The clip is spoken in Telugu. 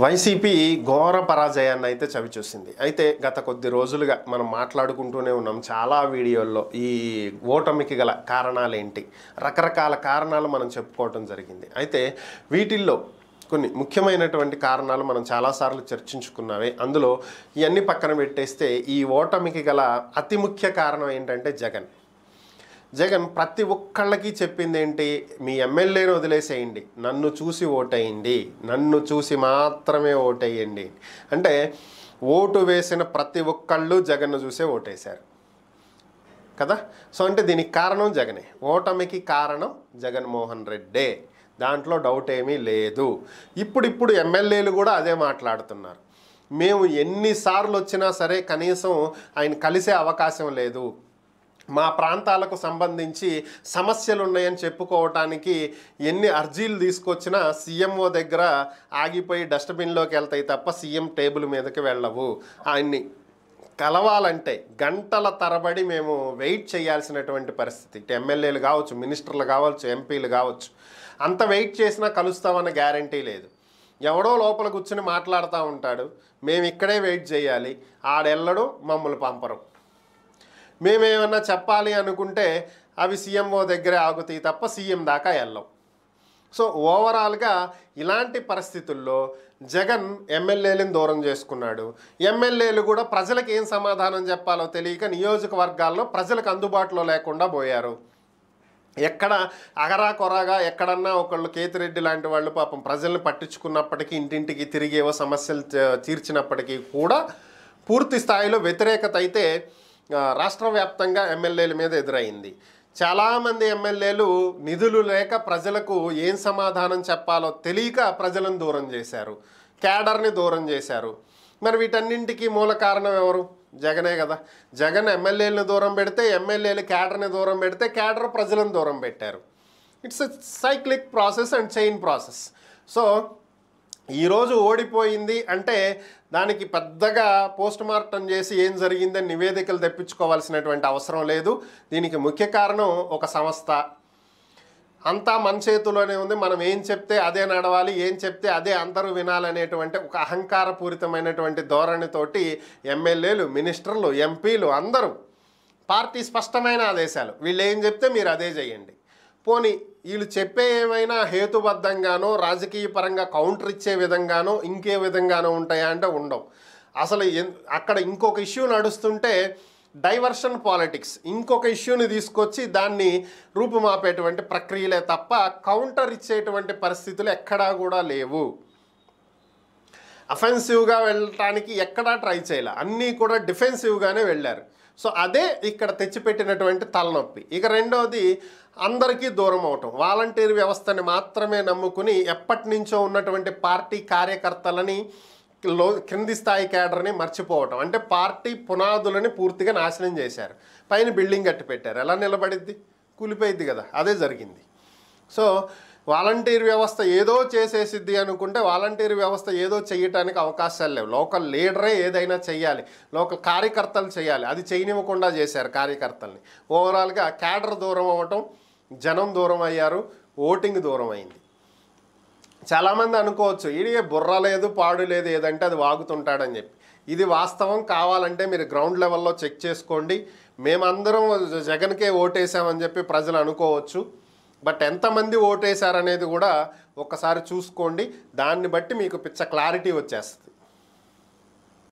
వైసీపీ ఘోర పరాజయాన్ని అయితే చవిచూసింది. అయితే గత కొద్ది రోజులుగా మనం మాట్లాడుకుంటూనే ఉన్నాం చాలా వీడియోల్లో ఈ ఓటమికి గల కారణాలేంటి, రకరకాల కారణాలు మనం చెప్పుకోవటం జరిగింది. అయితే వీటిల్లో కొన్ని ముఖ్యమైనటువంటి కారణాలు మనం చాలాసార్లు చర్చించుకున్నవే. అందులో ఇవన్నీ పక్కన పెట్టేస్తే ఈ ఓటమికి గల అతి ముఖ్య కారణం ఏంటంటే జగన్ ప్రతి ఒక్కళ్ళకి చెప్పింది ఏంటి, మీ ఎమ్మెల్యేని వదిలేసేయండి, నన్ను చూసి ఓటేయండి, నన్ను చూసి మాత్రమే ఓటేయండి. అంటే ఓటు వేసిన ప్రతి ఒక్కళ్ళు జగన్ను చూసే ఓటేశారు కదా. సో అంటే దీనికి కారణం జగనే, ఓటమికి కారణం జగన్మోహన్ రెడ్డే, దాంట్లో డౌట్ ఏమీ లేదు. ఇప్పుడు ఎమ్మెల్యేలు కూడా అదే మాట్లాడుతున్నారు. మేము ఎన్నిసార్లు వచ్చినా సరే కనీసం ఆయన కలిసే అవకాశం లేదు, మా ప్రాంతాలకు సంబంధించి సమస్యలు ఉన్నాయని చెప్పుకోవటానికి ఎన్ని అర్జీలు తీసుకొచ్చినా సీఎంఓ దగ్గర ఆగిపోయి డస్ట్బిన్లోకి వెళ్తాయి తప్ప సీఎం టేబుల్ మీదకి వెళ్ళవు. ఆయన్ని కలవాలంటే గంటల తరబడి మేము వెయిట్ చేయాల్సినటువంటి పరిస్థితి. ఇటు ఎమ్మెల్యేలు కావచ్చు, మినిస్టర్లు కావచ్చు, ఎంపీలు కావచ్చు, అంత వెయిట్ చేసినా కలుస్తామన్న గ్యారంటీ లేదు. ఎవడో లోపల కూర్చుని మాట్లాడుతూ ఉంటాడు, మేము ఇక్కడే వెయిట్ చేయాలి, ఆడెళ్ళడు, మమ్మల్ని పంపరు. మేమేమన్నా చెప్పాలి అనుకుంటే అవి సీఎంఓ దగ్గరే ఆగుతాయి తప్ప సీఎం దాకా వెళ్ళవు. సో ఓవరాల్గా ఇలాంటి పరిస్థితుల్లో జగన్ ఎమ్మెల్యేలను దూరం చేసుకున్నాడు. ఎమ్మెల్యేలు కూడా ప్రజలకు ఏం సమాధానం చెప్పాలో తెలియక నియోజకవర్గాల్లో ప్రజలకు అందుబాటులో లేకుండా పోయారు. ఎక్కడ అగరా కొరగా ఎక్కడన్నా ఒకళ్ళు కేతిరెడ్డి లాంటి వాళ్ళు పాపం ప్రజల్ని పట్టించుకున్నప్పటికీ, ఇంటింటికి తిరిగేవో సమస్యలు తీర్చినప్పటికీ కూడా పూర్తి స్థాయిలో వ్యతిరేకత అయితే రాష్ట్ర వ్యాప్తంగా ఎమ్మెల్యేల మీద ఎదురైంది. చాలామంది ఎమ్మెల్యేలు నిధులు లేక ప్రజలకు ఏం సమాధానం చెప్పాలో తెలియక ప్రజలను దూరం చేశారు, క్యాడర్ని దూరం చేశారు. మరి వీటన్నింటికి మూల కారణం ఎవరు? జగనే కదా. జగన్ ఎమ్మెల్యేలను దూరం పెడితే, ఎమ్మెల్యేలు క్యాడర్ని దూరం పెడితే, క్యాడర్ ప్రజలను దూరం పెట్టారు. It's a cyclic process and chain process. So ఈరోజు ఓడిపోయింది అంటే దానికి పెద్దగా పోస్ట్ మార్టం చేసి ఏం జరిగిందని నివేదికలు తెప్పించుకోవాల్సినటువంటి అవసరం లేదు. దీనికి ముఖ్య కారణం ఒక సంస్థ. అంతా మన చేతిలోనే ఉంది, మనం ఏం చెప్తే అదే నడవాలి, ఏం చెప్తే అదే అందరూ వినాలనేటువంటి ఒక అహంకారపూరితమైనటువంటి ధోరణితోటి ఎమ్మెల్యేలు, మినిస్టర్లు, ఎంపీలు అందరూ పార్టీ స్పష్టమైన ఆదేశాలు, వీళ్ళు ఏం చెప్తే మీరు అదే చేయండి. పోనీ వీళ్ళు చెప్పే ఏమైనా హేతుబద్ధంగానో రాజకీయ పరంగా కౌంటర్ ఇచ్చే విధంగానో ఇంకే విధంగానో ఉంటాయా అంటే ఉండవు. అసలు అక్కడ ఇంకొక ఇష్యూ నడుస్తుంటే డైవర్షన్ పాలిటిక్స్, ఇంకొక ఇష్యూని తీసుకొచ్చి దాన్ని రూపుమాపేటువంటి ప్రక్రియలే తప్ప కౌంటర్ ఇచ్చేటువంటి పరిస్థితులు ఎక్కడా కూడా లేవు. అఫెన్సివ్గా వెళ్ళటానికి ఎక్కడా ట్రై చేయాలి, అన్నీ కూడా డిఫెన్సివ్గానే వెళ్ళారు. సో అదే ఇక్కడ తెచ్చిపెట్టినటువంటి తలనొప్పి. ఇక రెండవది అందరికీ దూరం అవటం, వాలంటీర్ వ్యవస్థని మాత్రమే నమ్ముకుని ఎప్పటి నుంచో ఉన్నటువంటి పార్టీ కార్యకర్తలని, క్రింది స్థాయి క్యాడర్ని మర్చిపోవటం. అంటే పార్టీ పునాదులని పూర్తిగా నాశనం చేశారు, పైన బిల్డింగ్ కట్టి పెట్టారు, ఎలా నిలబడిద్ది? కూలిపోయిద్ది కదా. అదే జరిగింది. సో వాలంటీర్ వ్యవస్థ ఏదో చేసేసిద్ది అనుకుంటే వాలంటీర్ వ్యవస్థ ఏదో చేయటానికి అవకాశాలు లేవు. లోకల్ లీడరే ఏదైనా చెయ్యాలి, లోకల్ కార్యకర్తలు చేయాలి, అది చేయనివ్వకుండా చేశారు కార్యకర్తల్ని. ఓవరాల్గా క్యాడర్ దూరం అవ్వటం, జనం దూరం అయ్యారు, ఓటింగ్ దూరం అయింది. చాలామంది అనుకోవచ్చు ఇది బుర్ర లేదు, పాడు లేదు, ఏదంటే అది వాగుతుంటాడని చెప్పి. ఇది వాస్తవం. కావాలంటే మీరు గ్రౌండ్ లెవెల్లో చెక్ చేసుకోండి. మేమందరం జగన్కే ఓటేసామని చెప్పి ప్రజలు అనుకోవచ్చు, బట్ ఎంతమంది ఓటేశారనేది కూడా ఒక్కసారి చూసుకోండి. దాన్ని బట్టి మీకు పిచ్చ క్లారిటీ వచ్చేస్తుంది.